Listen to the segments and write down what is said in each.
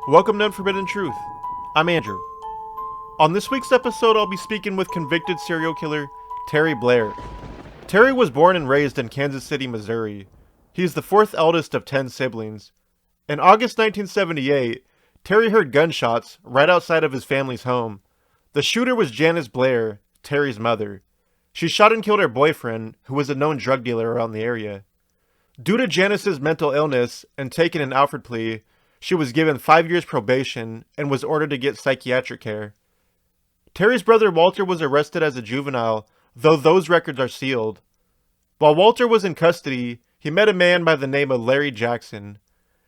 Welcome to Unforbidden Truth. I'm Andrew. On this week's episode, I'll be speaking with convicted serial killer Terry Blair. Terry was born and raised in Kansas City, Missouri. He is the fourth eldest of 10 siblings. In August 1978, Terry heard gunshots right outside of his family's home. The shooter was Janice Blair, Terry's mother. She shot and killed her boyfriend, who was a known drug dealer around the area. Due to Janice's mental illness and taking an Alford plea, she was given 5 years probation and was ordered to get psychiatric care. Terry's brother Walter was arrested as a juvenile, though those records are sealed. While Walter was in custody, he met a man by the name of Larry Jackson.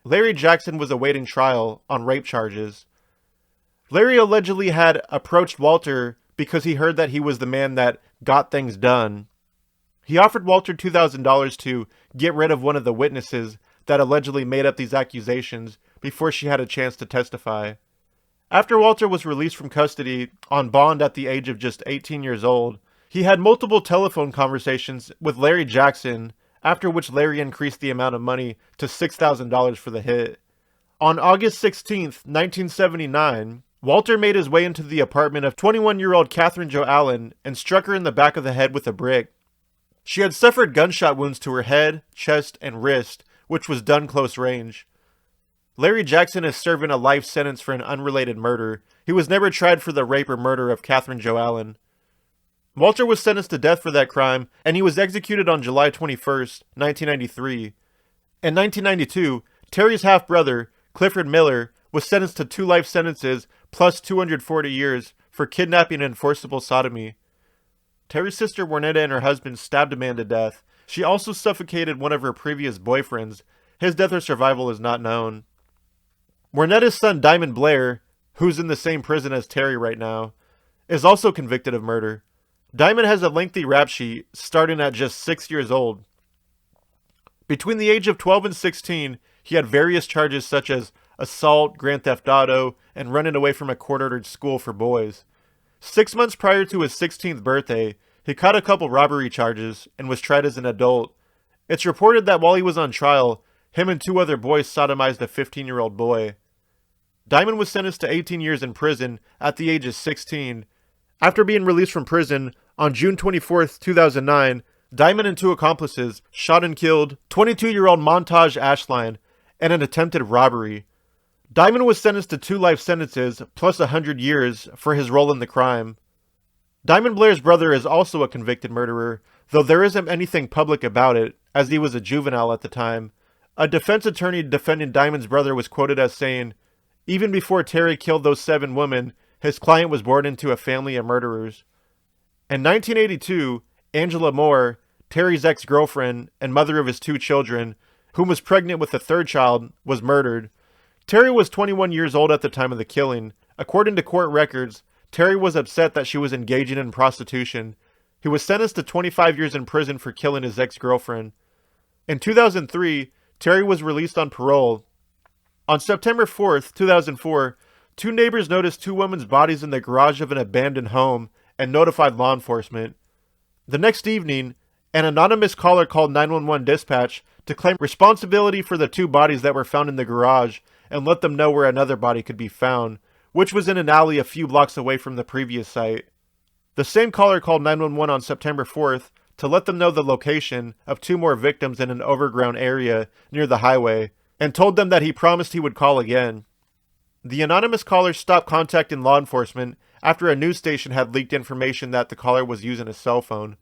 Larry Jackson was awaiting trial on rape charges. Larry allegedly had approached Walter because he heard that he was the man that got things done. He offered Walter $2,000 to get rid of one of the witnesses that allegedly made up these accusations before she had a chance to testify. After Walter was released from custody on bond at the age of just 18 years old, he had multiple telephone conversations with Larry Jackson, after which Larry increased the amount of money to $6,000 for the hit. On August 16, 1979, Walter made his way into the apartment of 21-year-old Catherine Jo Allen and struck her in the back of the head with a brick. She had suffered gunshot wounds to her head, chest, and wrist, which was done close range. Larry Jackson is serving a life sentence for an unrelated murder. He was never tried for the rape or murder of Catherine Jo Allen. Walter was sentenced to death for that crime, and he was executed on July 21st, 1993. In 1992, Terry's half-brother, Clifford Miller, was sentenced to 2 life sentences plus 240 years for kidnapping and forcible sodomy. Terry's sister Warnetta and her husband stabbed a man to death. She also suffocated one of her previous boyfriends. His death or survival is not known. Warnetta's son Diamond Blair, who's in the same prison as Terry right now, is also convicted of murder. Diamond has a lengthy rap sheet, starting at just 6 years old. Between the age of 12 and 16, he had various charges such as assault, grand theft auto, and running away from a court-ordered school for boys. 6 months prior to his 16th birthday, he caught a couple robbery charges and was tried as an adult. It's reported that while he was on trial, him and 2 other boys sodomized a 15-year-old boy. Diamond was sentenced to 18 years in prison at the age of 16. After being released from prison, on June 24, 2009, Diamond and 2 accomplices shot and killed 22-year-old Montage Ashline in an attempted robbery. Diamond was sentenced to 2 life sentences plus 100 years for his role in the crime. Diamond Blair's brother is also a convicted murderer, though there isn't anything public about it, as he was a juvenile at the time. A defense attorney defending Diamond's brother was quoted as saying, "Even before Terry killed those 7 women, his client was born into a family of murderers." In 1982, Angela Moore, Terry's ex-girlfriend and mother of his 2 children, whom was pregnant with a 3rd child, was murdered. Terry was 21 years old at the time of the killing. According to court records, Terry was upset that she was engaging in prostitution. He was sentenced to 25 years in prison for killing his ex-girlfriend. In 2003, Terry was released on parole. On September 4th, 2004, 2 neighbors noticed 2 women's bodies in the garage of an abandoned home and notified law enforcement. The next evening, an anonymous caller called 911 dispatch to claim responsibility for the 2 bodies that were found in the garage and let them know where another body could be found, which was in an alley a few blocks away from the previous site. The same caller called 911 on September 4th to let them know the location of 2 more victims in an overground area near the highway, and told them that he promised he would call again. The anonymous caller stopped contacting law enforcement after a news station had leaked information that the caller was using a cell phone.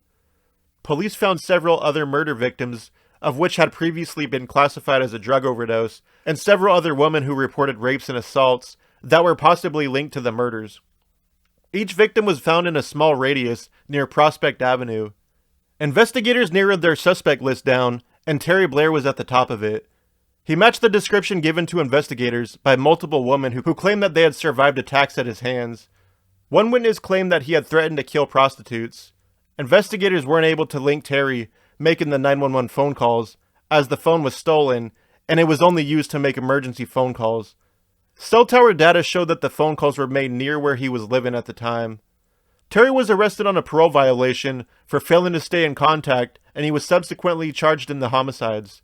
Police found several other murder victims, of which had previously been classified as a drug overdose, and several other women who reported rapes and assaults that were possibly linked to the murders. Each victim was found in a small radius near Prospect Avenue. Investigators narrowed their suspect list down, and Terry Blair was at the top of it. He matched the description given to investigators by multiple women who claimed that they had survived attacks at his hands. One witness claimed that he had threatened to kill prostitutes. Investigators weren't able to link Terry making the 911 phone calls, as the phone was stolen, and it was only used to make emergency phone calls. Cell tower data showed that the phone calls were made near where he was living at the time. Terry was arrested on a parole violation for failing to stay in contact, and he was subsequently charged in the homicides.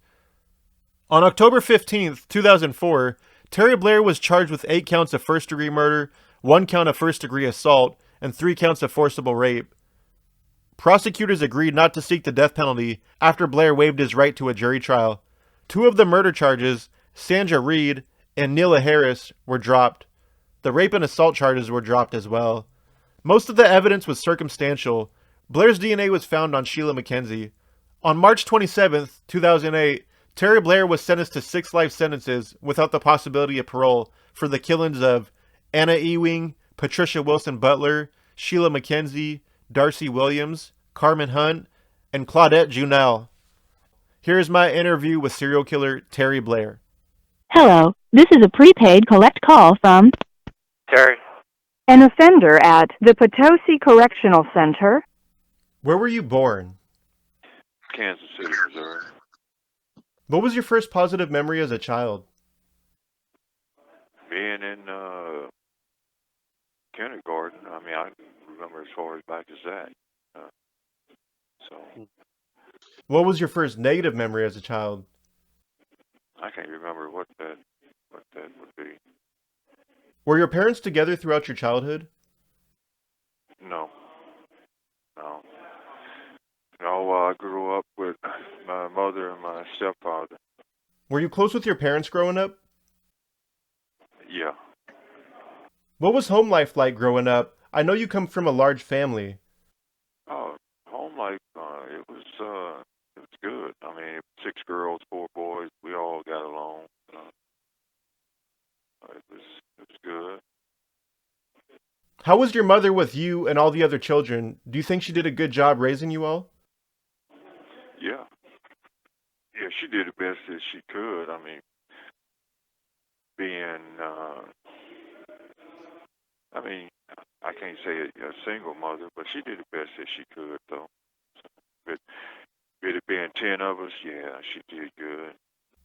On October 15, 2004, Terry Blair was charged with 8 counts of first-degree murder, 1 count of first-degree assault, and 3 counts of forcible rape. Prosecutors agreed not to seek the death penalty after Blair waived his right to a jury trial. 2 of the murder charges, Sandra Reed and Neela Harris, were dropped. The rape and assault charges were dropped as well. Most of the evidence was circumstantial. Blair's DNA was found on Sheila McKenzie. On March 27, 2008, Terry Blair was sentenced to 6 life sentences without the possibility of parole for the killings of Anna Ewing, Patricia Wilson Butler, Sheila McKenzie, Darcy Williams, Carmen Hunt, and Claudette Junel. Here's my interview with serial killer Terry Blair. Hello, this is a prepaid collect call from Terry. an offender at the Potosi Correctional Center. Where were you born? Kansas City, Missouri. What was your first positive memory as a child? Being in kindergarten, I remember as far as back as that. So What was your first negative memory as a child? I can't remember what that would be. Were your parents together throughout your childhood? No. No, I grew up with my mother and my stepfather. Were you close with your parents growing up? Yeah. What was home life like growing up? I know you come from a large family. Home life, it was good. 6 girls, 4 boys. We all got along. It was good. How was your mother with you and all the other children? Do you think she did a good job raising you all? Yeah. Yeah, she did the best that she could. Being, I can't say a single mother, but she did the best that she could, though. But with it being 10 of us, yeah, she did good.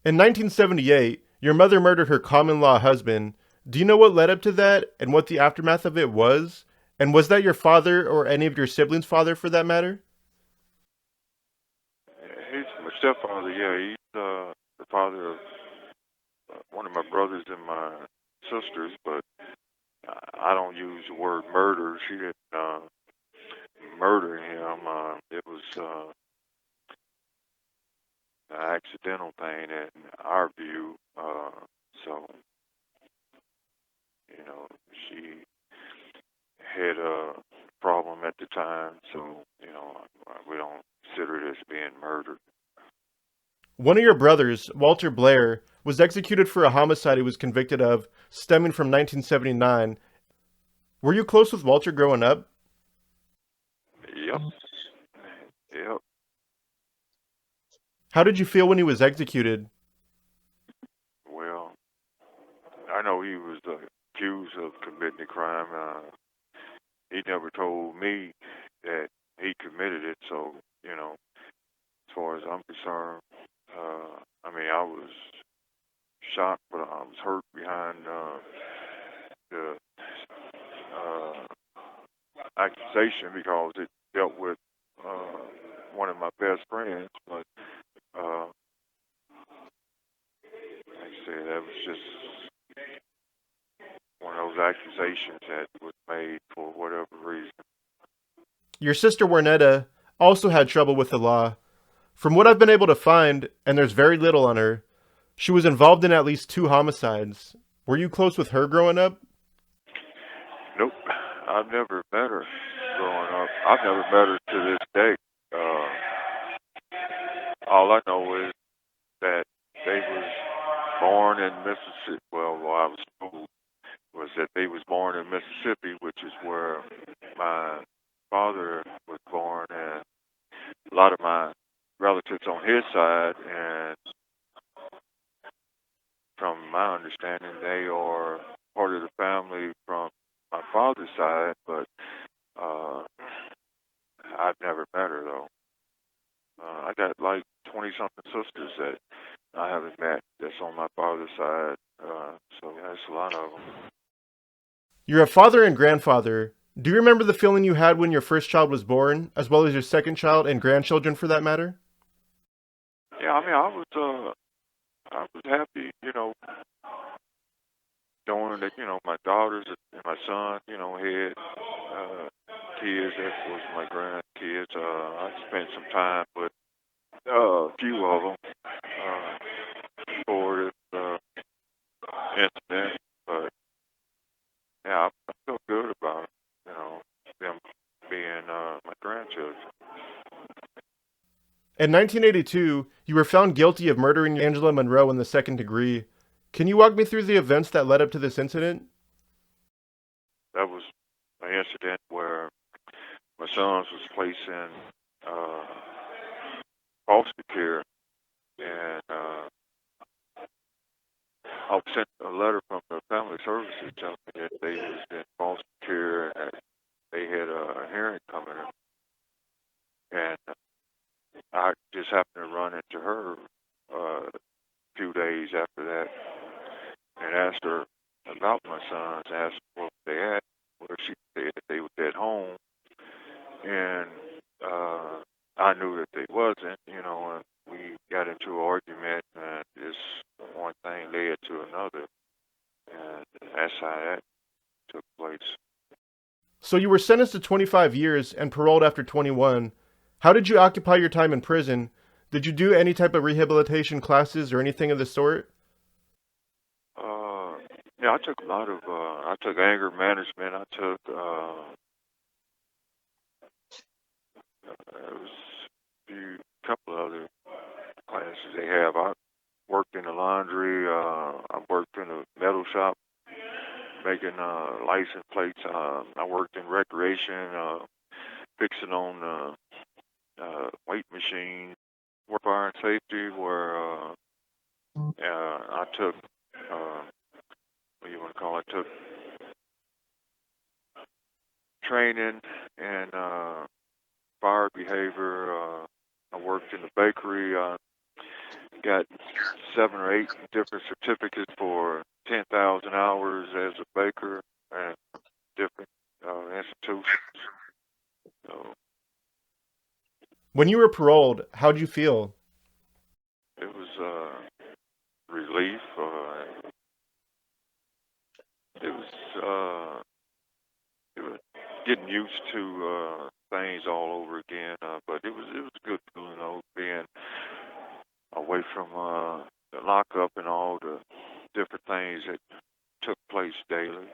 In 1978, your mother murdered her common-law husband. Do you know what led up to that and what the aftermath of it was? And was that your father or any of your siblings' father for that matter? He's my stepfather, yeah. He's the father of one of my brothers and my sisters, but I don't use the word murder. She didn't murder him. It was an accidental thing in our view. So, she had a problem at the time, so, we don't consider it as being murdered. One of your brothers, Walter Blair, was executed for a homicide he was convicted of, stemming from 1979. Were you close with Walter growing up? Yep. Yep. How did you feel when he was executed? Well, I know he was accused of committing a crime. He never told me that he committed it, so, as far as I'm concerned, I was shocked, but I was hurt behind the accusation because it dealt with one of my best friends. But like I said, that was just one of those accusations that was made for whatever reason. Your sister Warnetta also had trouble with the law. From what I've been able to find, and there's very little on her, she was involved in at least 2 homicides. Were you close with her growing up? Nope. I've never met her growing up. I've never met her to this day. All I know is that they was born in Mississippi. Well, I was told was that they was born in Mississippi, which is where my father was born, and a lot of my relatives on his side, and from my understanding, they are part of the family from my father's side, but I've never met her, though. I got like 20-something sisters that I haven't met that's on my father's side, so that's a lot of them. You're a father and grandfather. Do you remember the feeling you had when your first child was born, as well as your second child and grandchildren for that matter? Yeah, I was happy, that, my daughters and my son, had kids. That was my grandkids. I spent some time with a few of them for this incident, but yeah, I feel good about it, them being my grandchildren. In 1982, you were found guilty of murdering Angela Monroe in the second degree. Can you walk me through the events that led up to this incident? That was an incident where my sons was placed in uh, foster care, and I was sent a letter from the family services telling me that they was in foster care and that they had a hearing coming up. And I just happened to run into her a few days after that and asked her about my sons, asked where they at, where she said they was at home, and I knew that they wasn't, and we got into an argument, and just one thing led to another, and that's how that took place. So you were sentenced to 25 years and paroled after 21. How did you occupy your time in prison? Did you do any type of rehabilitation classes or anything of the sort? Yeah, I took a lot of, I took anger management, I took, there was a couple of other classes they have. I worked in the laundry, I worked in a metal shop making license plates. I worked in recreation, fixing on weight machines, work fire and safety, where I took, what do you want to call it? I took training and fire behavior. I worked in the bakery. Got 7 or 8 different certificates for 10,000 hours as a baker and different institutions. So When you were paroled, how'd you feel? it was relief. It was getting used to things all over again. But it was good, being away from the lockup and all the different things that took place daily.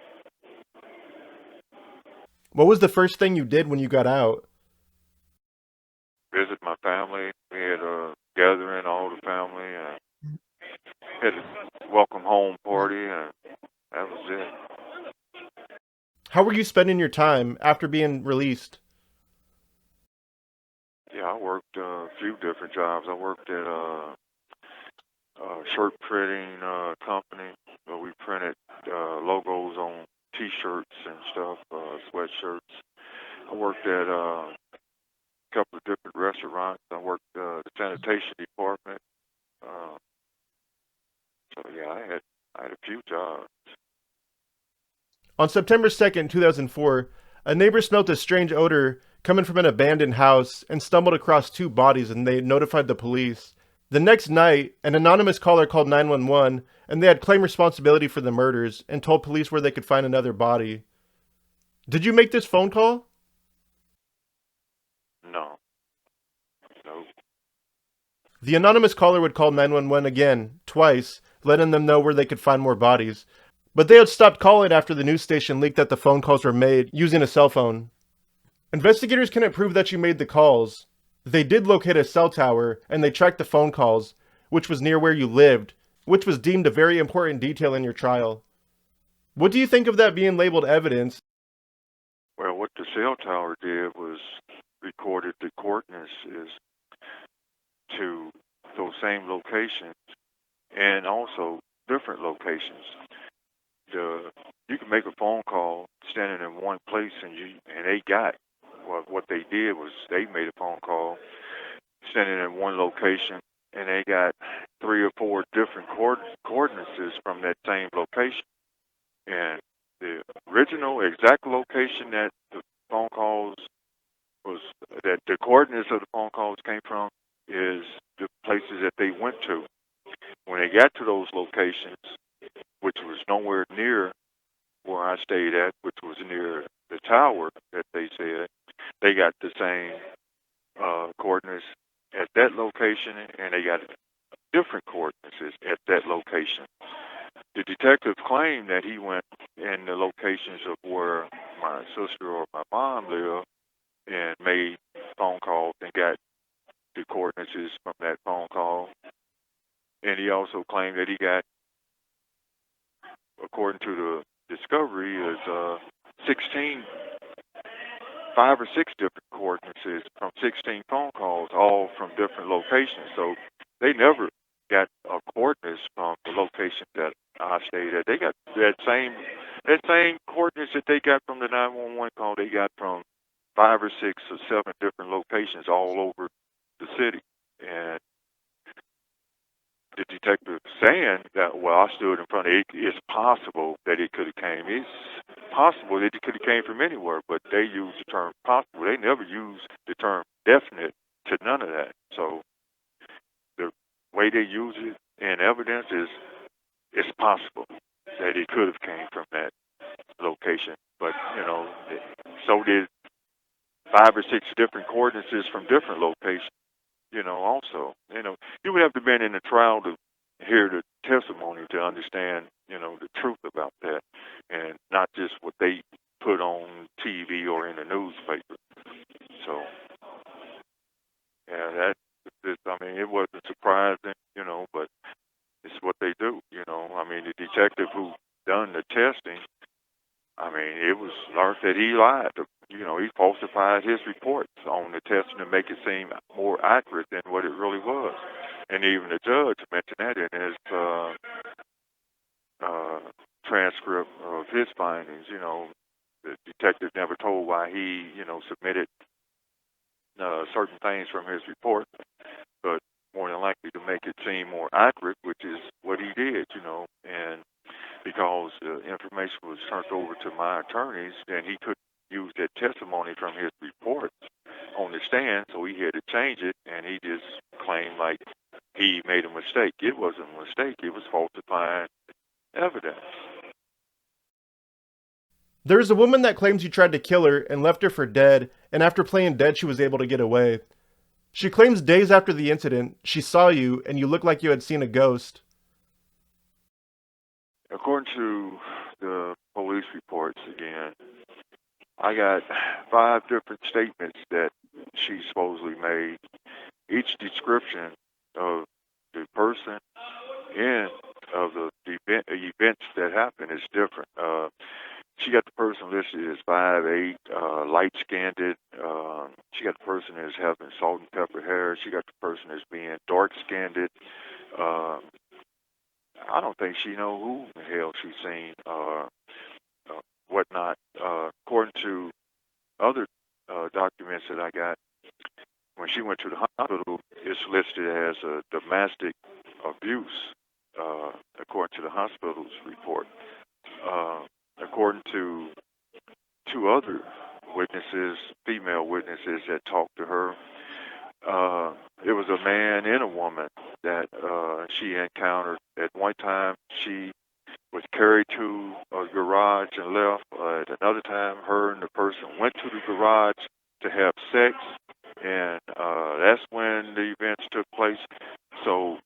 What was the first thing you did when you got out? Visit my family. We had a gathering, all the family, and had a welcome home party, and that was it. How were you spending your time after being released? Yeah, I worked a few different jobs. I worked at a shirt printing company where we printed logos on T-shirts and stuff, sweatshirts. I worked at a couple of different restaurants. I worked the sanitation department. Uh, so yeah, I had a few jobs. On September 2nd, 2004, a neighbor smelt a strange odor coming from an abandoned house and stumbled across 2 bodies, and they notified the police. The next night, an anonymous caller called 911 and they had claimed responsibility for the murders and told police where they could find another body. Did you make this phone call? No, no. The anonymous caller would call 911 again, twice, letting them know where they could find more bodies. But they had stopped calling after the news station leaked that the phone calls were made using a cell phone. Investigators couldn't prove that you made the calls. They did locate a cell tower, and they tracked the phone calls, which was near where you lived, which was deemed a very important detail in your trial. What do you think of that being labeled evidence? Well, what the cell tower did was recorded the coordinates to those same locations and also different locations. You can make a phone call standing in one place, and they got what they did was they made a phone call standing in one location, and they got 3 or 4 different coordinates from that same location. And the original exact location that the phone calls was that the coordinates of the phone calls came from is the places that they went to. When they got to those locations, which was nowhere near where I stayed at, which was near the tower that they said, they got the same coordinates at that location, and they got different coordinates at that location. The detective claimed that he went in the locations of where my sister or my mom lived and made phone calls and got the coordinates from that phone call. And he also claimed that he got, according to the discovery, is 16, 5 or 6 different coordinates from 16 phone calls, all from different locations. So they never got coordinates from the location that I stayed at. They got that same coordinates that they got from the 911 call. They got from 5 or 6 or 7 different locations all over the city. And the detective saying that, well, I stood in front of it. It's possible that it could have came. It's possible that it could have came from anywhere, but they use the term possible. They never use the term definite to none of that. So the way they use it in evidence is it's possible that it could have came from that location. But, so did 5 or 6 different coordinates from different locations. Also, you would have to been in the trial to hear the testimony to understand, the truth about that, and not just what they put on TV or in the newspaper. So, yeah, it wasn't surprising, but it's what they do, the detective who done the testing, it was learned that he lied. He falsified his reports on the testing to make it seem more accurate than what it really was. And even the judge mentioned that in his transcript of his findings. The detective never told why he, submitted certain things from his report, but more than likely to make it seem more accurate, which is what he did, and because the information was turned over to my attorneys, and he couldn't use that testimony from his reports on the stand, so he had to change it, and he just claimed like he made a mistake. It wasn't a mistake. It was falsifying evidence. There's a woman that claims you tried to kill her and left her for dead, and after playing dead, she was able to get away. She claims days after the incident, she saw you and you looked like you had seen a ghost. According to the police reports, again, I got 5 different statements that she supposedly made. Each description of the person and of the events that happened is different. She got the person listed as 5'8", light-skinned. She got the person as having salt and pepper hair. She got the person as being dark-skinned. I don't think she know who the hell she's seen, whatnot. According to other documents that I got, when she went to the hospital, it's listed as a domestic abuse, according to the hospital's report. According to 2 other witnesses, female witnesses that talked to her, it was a man and a woman that she encountered. At one time, she was carried to a garage and left. At another time, her and the person went to the garage to have sex, and that's when the events took place. So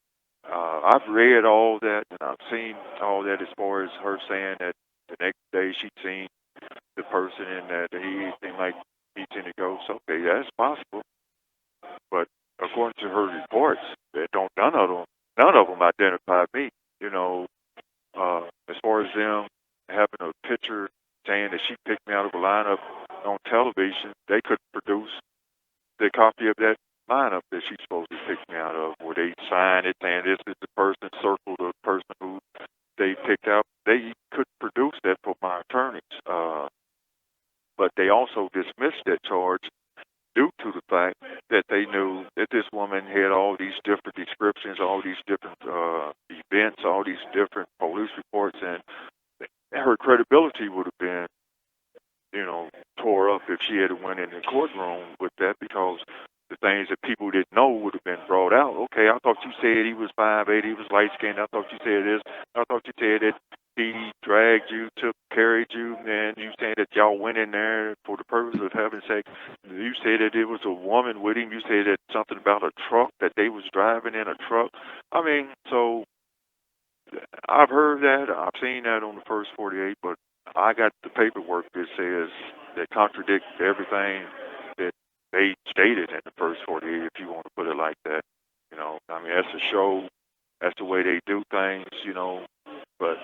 I've read all that, and I've seen all that as far as her saying that the next day she'd seen the person and that he seemed like he'd seen a ghost. Okay, that's possible. But according to her reports, none of them identified me. As far as them having a picture saying that she picked me out of a lineup on television, they could produce the copy of that lineup that she supposed to pick me out of, where they signed it saying this is the person, circle the person who they picked out. They could produce that for my attorneys, but they also dismissed that charge due to the fact that they knew that this woman had all these different descriptions, all these different events, all these different police reports, and her credibility would have been, tore up if she had went in the courtroom with that, because the things that people didn't know would have been brought out. Okay, I thought you said he was 5'8", he was light skinned. I thought you said this. I thought you said that he dragged you, carried you, and you saying that y'all went in there for the purpose of having sex. You said that it was a woman with him. You said that something about a truck, that they was driving in a truck. I mean, so I've heard that. I've seen that on the first 48, but I got the paperwork that says that contradicts everything that they stated in the first 48, if you want to put it like that. I mean, that's a show. That's the way they do things. But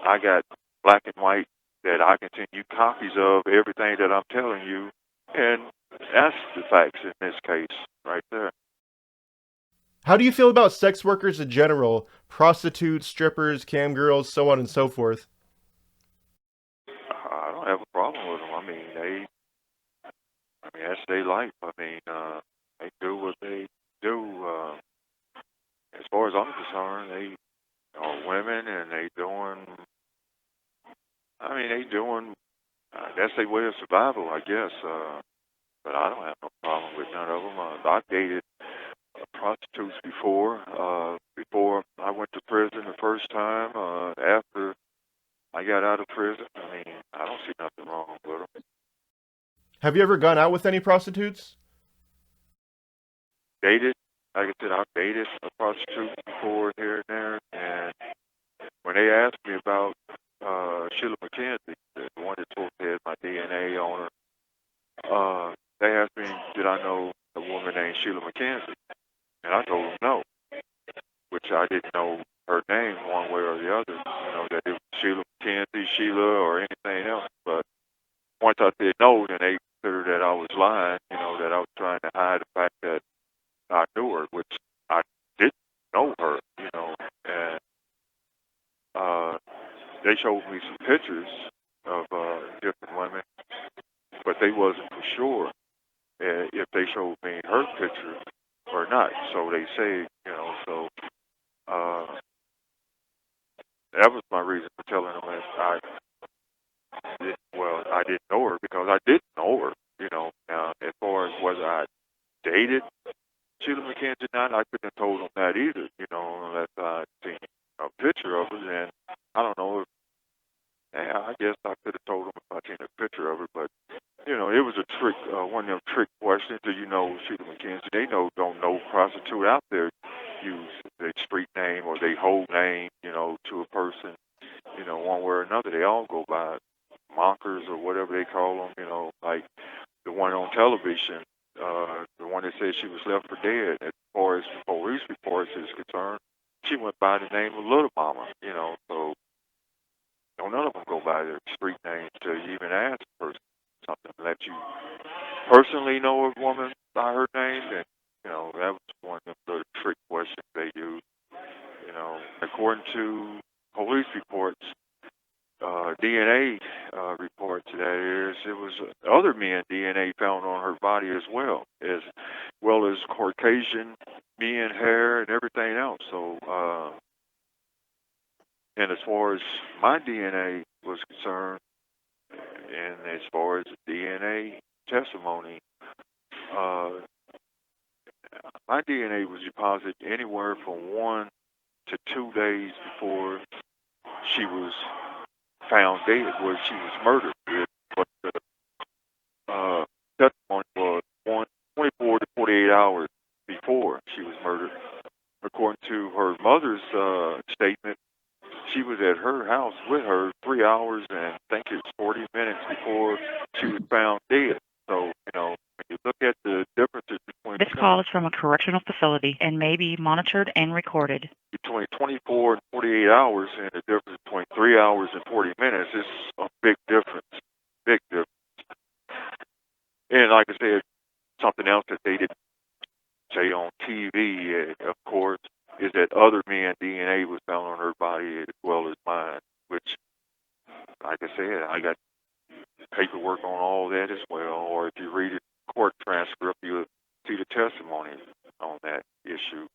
I got black and white that I can send you copies of everything that I'm telling you, and that's the facts in this case right there. How do you feel about sex workers in general? Prostitutes, strippers, cam girls, so on and so forth. I don't have a problem with them. I mean that's their life. They do what they do. As far as I'm concerned, they are women, and they doing. That's their way of survival, I guess. But I don't have no problem with none of them. I've dated prostitutes before. Before I went to prison the first time. After I got out of prison, I mean, I don't see nothing wrong with them. Have you ever gone out with any prostitutes? Dated, like I said, I've dated a prostitute before here and there, and when they asked me about Sheila McKenzie, the one that told me had my DNA on her, they asked me, did I know a woman named Sheila McKenzie? And I told them no, which I didn't know her name one way or the other, that it was Sheila McKenzie, Sheila, or anything else. But once I said no, then they considered that I was lying, that I was trying to hide the fact that I knew her, which I didn't know her. And they showed me some pictures of different women, but they wasn't for sure if they showed me her picture or not. So they say, so that was my reason for telling them that I didn't know her because I didn't know her. Now, as far as whether I dated Sheila McKenzie or not, I couldn't have told them that either, unless I'd seen a picture of her. And I don't know if, I guess I could have told them if I'd seen a picture of her, but, it was a trick, one of them trick questions. Do you know Sheila McKenzie? They don't know prostitute out there use their street name or their whole name, to a person, one way or another. They all go by mockers or whatever they call them, like the one on television, the one that said she was left for dead. As far as police reports is concerned, she went by the name of Little Mama, so none of them go by their street names to even ask a person something. Let you personally know a woman by her name, and, that was one of the trick questions they used. According to police reports, DNA reports, that is, it was other men DNA found on her body as well as Caucasian men hair and everything else. So, and as far as my DNA was concerned, and as far as DNA testimony, uh, my DNA was deposited anywhere from 1 to 2 days before she was found dead, where she was murdered. But the testimony was 24 to 48 hours before she was murdered. According to her mother's statement, she was at her house with her 3 hours and I think it's 40 minutes before she was found dead. So, when you look at the differences between This call is from a correctional facility and may be monitored and recorded. between 24 and 48 hours and the difference between 3 hours and 40 minutes is a big difference. Big difference. And like I said, something else that they didn't say on TV, of course, is that other men's DNA was found on her body as well as mine, which, like I said, I got paperwork on all that as well. Or if you read a court transcript, you'll see the testimony on that issue.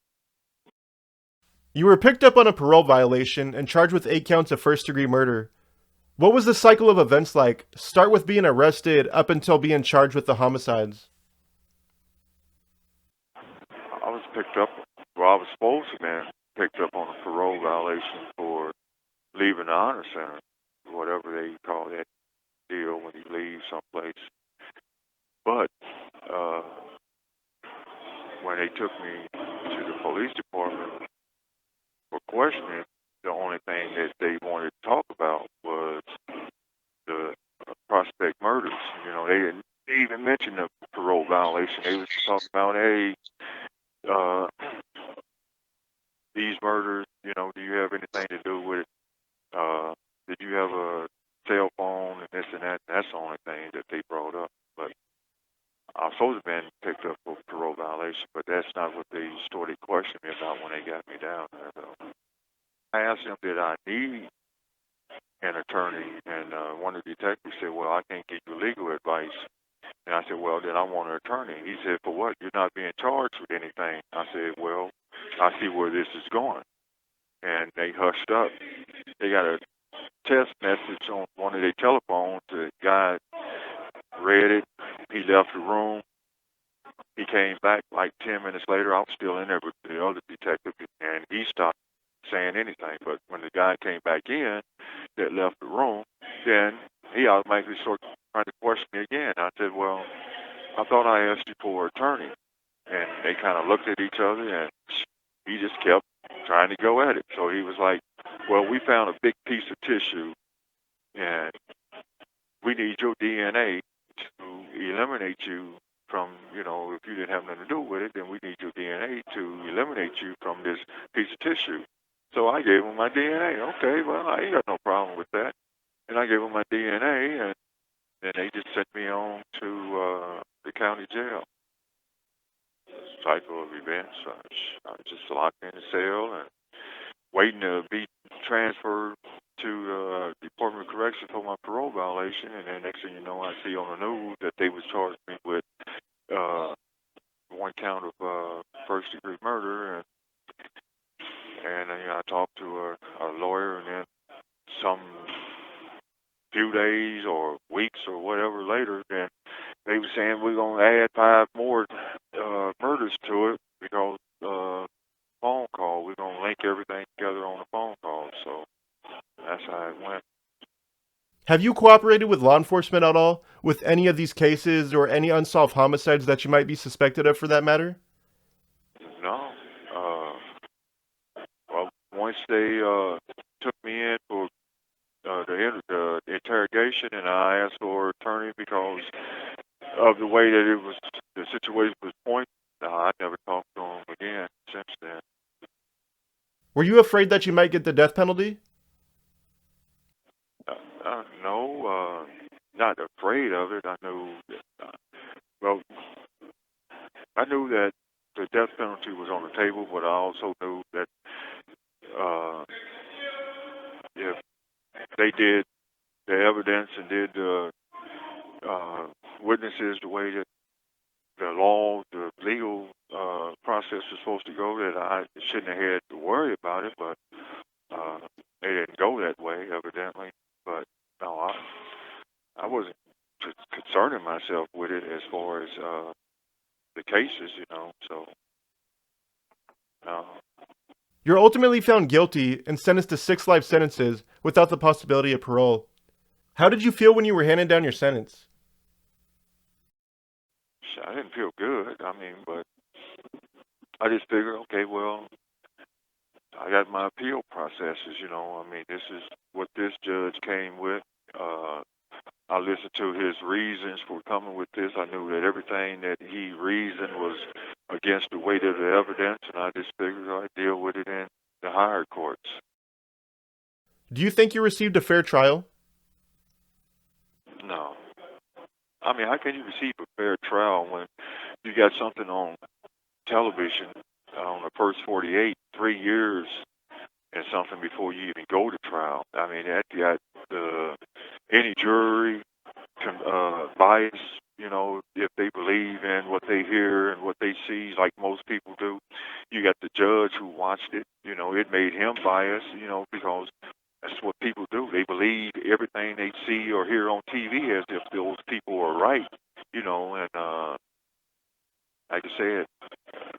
You were picked up on a parole violation and charged with 8 counts of first-degree murder. What was the cycle of events like? Start with being arrested up until being charged with the homicides. I was picked up, I was supposed to have been picked up on a parole violation for leaving the honor center, whatever they call that deal when you leave someplace. But uh, when they took me to the police department for questioning, the only thing that they wanted to talk about was the prospect murders. They didn't even mention the parole violation. They was talking about, hey, uh, these murders, do you have anything to do with it? Did you have a cell phone and this and that? That's the only thing that they brought up. But I was supposed to have been picked up for parole violation, but that's not what they started questioning me about when they got me down there. So I asked them, did I need an attorney? And one of the detectives said, well, I can't give you legal advice. And I said, well, then I want an attorney. He said, for what? You're not being charged with anything. I said, well, I see where this is going. And they hushed up. They got a text message on one of their telephones. The guy read it. He left the room. He came back like 10 minutes later. I was still in there with the other detective, and he stopped saying anything. But when the guy came back in that left the room, then he automatically started trying to question me again. I said, well, I thought I asked you for an attorney. And they kind of looked at each other, and he just kept trying to go at it. So he was like, well, we found a big piece of tissue, and we need your DNA to eliminate you from, if you didn't have nothing to do with it, then we need your DNA to eliminate you from this piece of tissue. So I gave him my DNA. Okay, well, I ain't got no problem with that. And I gave him my DNA, and then they just sent me on to the county jail. Cycle of events. I was just locked in the cell and waiting to be transferred to the Department of Correction for my parole violation. And then next thing you know, I see on the news that they was charging me with one count of first-degree murder. And I talked to a lawyer, and then some few days or weeks or whatever later, then they were saying we're going to add 5 more murders to it because phone call. We're going to link everything together on the phone call. So that's how it went. Have you cooperated with law enforcement at all with any of these cases or any unsolved homicides that you might be suspected of for that matter? No. Well, once they took me in for the interrogation, and I asked for an attorney because of the way that the situation was pointed, I never talked to him again since then. Were you afraid that you might get the death penalty? No, not afraid of it. I knew that, I knew that the death penalty was on the table, but I also knew that if they did the evidence and did the witnesses the way that the law, the legal process was supposed to go, that I shouldn't have had to worry about it, but they didn't go that way, evidently. But no, I wasn't concerning myself with it as far as the cases, so no. You're ultimately found guilty and sentenced to 6 life sentences without the possibility of parole. How did you feel when you were handing down your sentence? I didn't feel good. But I just figured, okay, well, I got my appeal processes, this is what this judge came with. I listened to his reasons for coming with this. I knew that everything that he reasoned was against the weight of the evidence, and I just figured I'd deal with it in the higher courts. Do you think you received a fair trial? No. How can you receive a fair trial when you got something on television on the first 48, 3 years and something before you even go to trial? That got any jury bias, if they believe in what they hear and what they see, like most people do. You got the judge who watched it, it made him biased, because that's what people do. They believe everything they see or hear on TV as if those people are right, and like I said,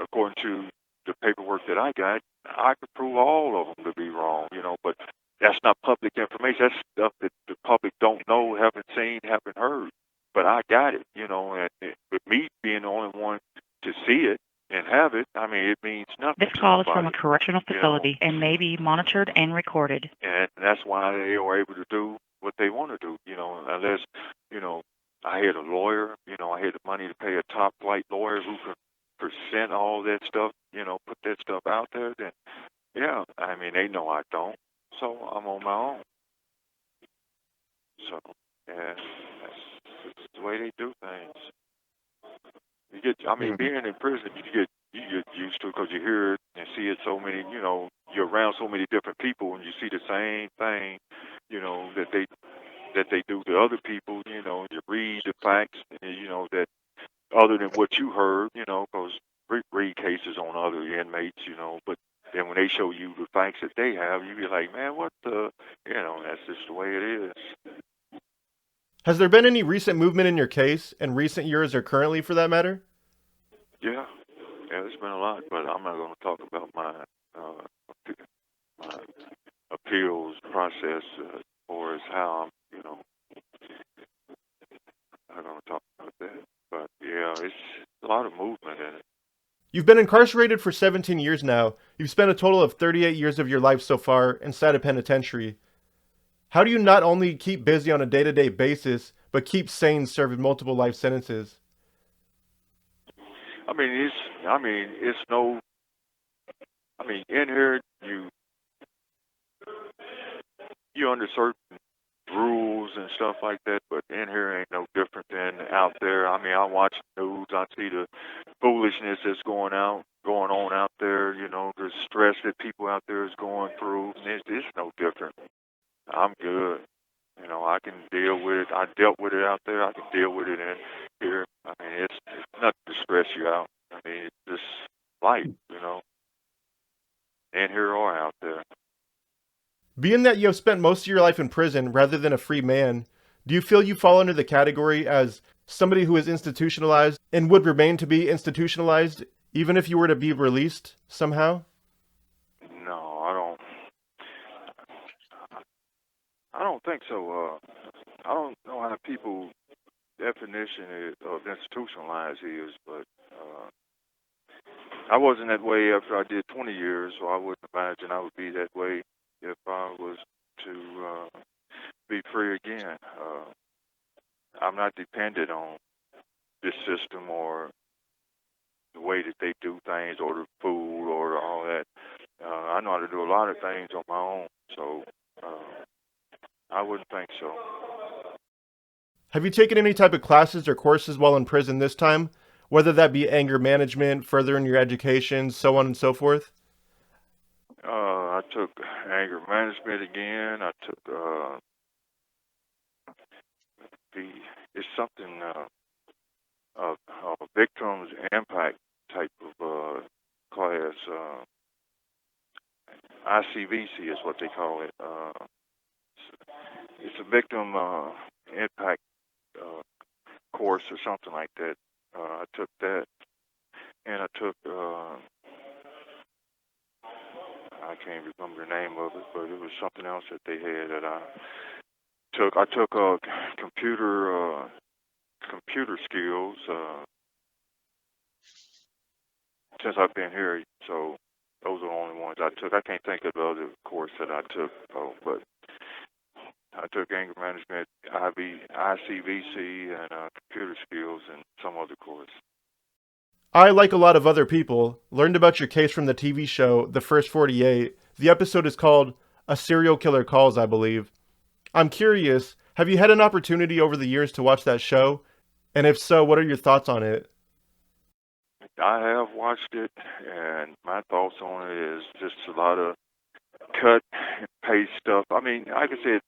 according to the paperwork that I got, I could prove all of them to be wrong, but that's not public information. That's stuff that the public don't know, haven't seen, haven't heard. But I got it, and with me being the only one to see it and have it, I mean, it means nothing This to call is from a nobody, correctional you know. facility and may be monitored and recorded. And that's why they are able to do what they want to do, unless, I had a lawyer, I had the money to pay a top flight lawyer who could present all that stuff, put that stuff out there, then, yeah, I mean, they know I don't. So I'm on my own. So, yeah, that's the way they do things. Being in prison, you get used to it because you hear it and see it so many, you're around so many different people and you see the same thing, that they do to other people. You read the facts, that other than what you heard, because read cases on other inmates, but then when they show you the facts that they have, you be like, man, what the, that's just the way it is. Has there been any recent movement in your case, in recent years or currently for that matter? Yeah, there's been a lot, but I'm not going to talk about my appeals process as far as how I'm, not going to talk about that. But yeah, it's a lot of movement in it. You've been incarcerated for 17 years now. You've spent a total of 38 years of your life so far inside a penitentiary. How do you not only keep busy on a day-to-day basis, but keep sane serving multiple life sentences? In here you under certain rules and stuff like that, but in here ain't no different than out there. I watch the news, I see the foolishness that's going on out there, the stress that people out there is going through. And it's no different. I'm good. I can deal with it. I dealt with it out there. I can deal with it in here. It's nothing to stress you out. It's just life, in here or out there. Being that you have spent most of your life in prison rather than a free man, do you feel you fall under the category as somebody who is institutionalized and would remain to be institutionalized even if you were to be released somehow? No, I don't think so. I don't know how people definition of institutionalized is, but I wasn't that way after I did 20 years, so I wouldn't imagine I would be that way if I was to be free again. I'm not dependent on this system or the way that they do things or the food or all that. I know how to do a lot of things on my own, so I wouldn't think so. Have you taken any type of classes or courses while in prison this time? Whether that be anger management, furthering your education, so on and so forth? I took anger management again. I took it's something a victim's impact type of class. ICVC is what they call it. It's a victim impact course or something like that. I took that, and I took I can't remember the name of it, but it was something else that they had that I took. I took computer skills since I've been here, so those are the only ones I took. I can't think of the other course that I took, but I took anger management, ICVC, and computer skills, and some other course. I, like a lot of other people, learned about your case from the TV show The First 48. The episode is called A Serial Killer Calls, I believe. I'm curious, have you had an opportunity over the years to watch that show? And if so, what are your thoughts on it? I have watched it, and my thoughts on it is just a lot of cut and paste stuff. Like I said,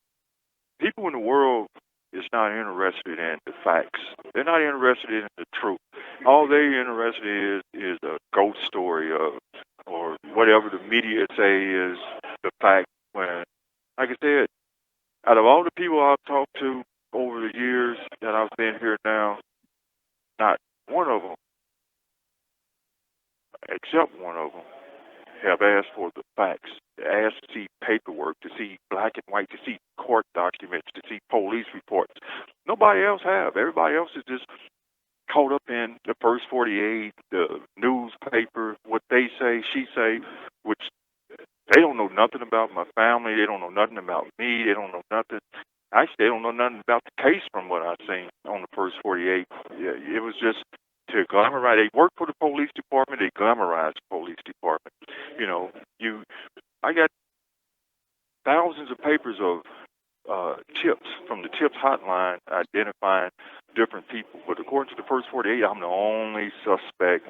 people in the world is not interested in the facts. They're not interested in the truth. All they're interested in is a ghost story or whatever the media say is the fact. When, like I said, out of all the people I've talked to over the years that I've been here now, not one of them, except one of them, have asked for the facts, asked to see paperwork, to see black and white, to see court documents, to see police reports. Nobody else have. Everybody else is just caught up in the first 48, the newspaper, what they say, she say, which they don't know nothing about my family. They don't know nothing about me. They don't know nothing. Actually, they don't know nothing about the case from what I've seen on the first 48. Yeah, it was just to glamorize. They work for the police department. They glamorize the police department. You know, I got thousands of papers of tips from the tips hotline identifying different people. But according to the first 48, I'm the only suspect.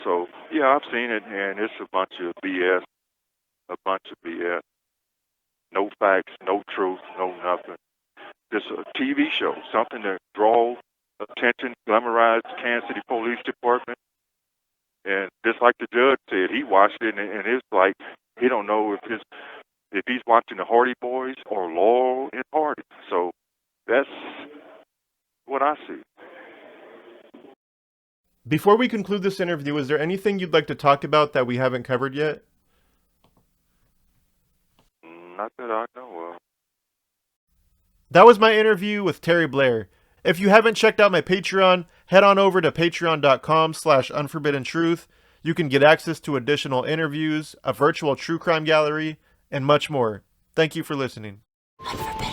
So yeah, I've seen it, and it's a bunch of BS. A bunch of BS. No facts, no truth, no nothing. Just a TV show, something to draw attention, glamorize Kansas City Police Department. And just like the judge said, he watched it, and it's like he don't know if he's watching the Hardy Boys or Laurel and Hardy. So that's what I see. Before we conclude this interview, is there anything you'd like to talk about that we haven't covered yet? Not that I know of. That was my interview with Terry Blair. If you haven't checked out my Patreon, head on over to patreon.com/unforbiddentruth. You can get access to additional interviews, a virtual true crime gallery, and much more. Thank you for listening. Unforbidden.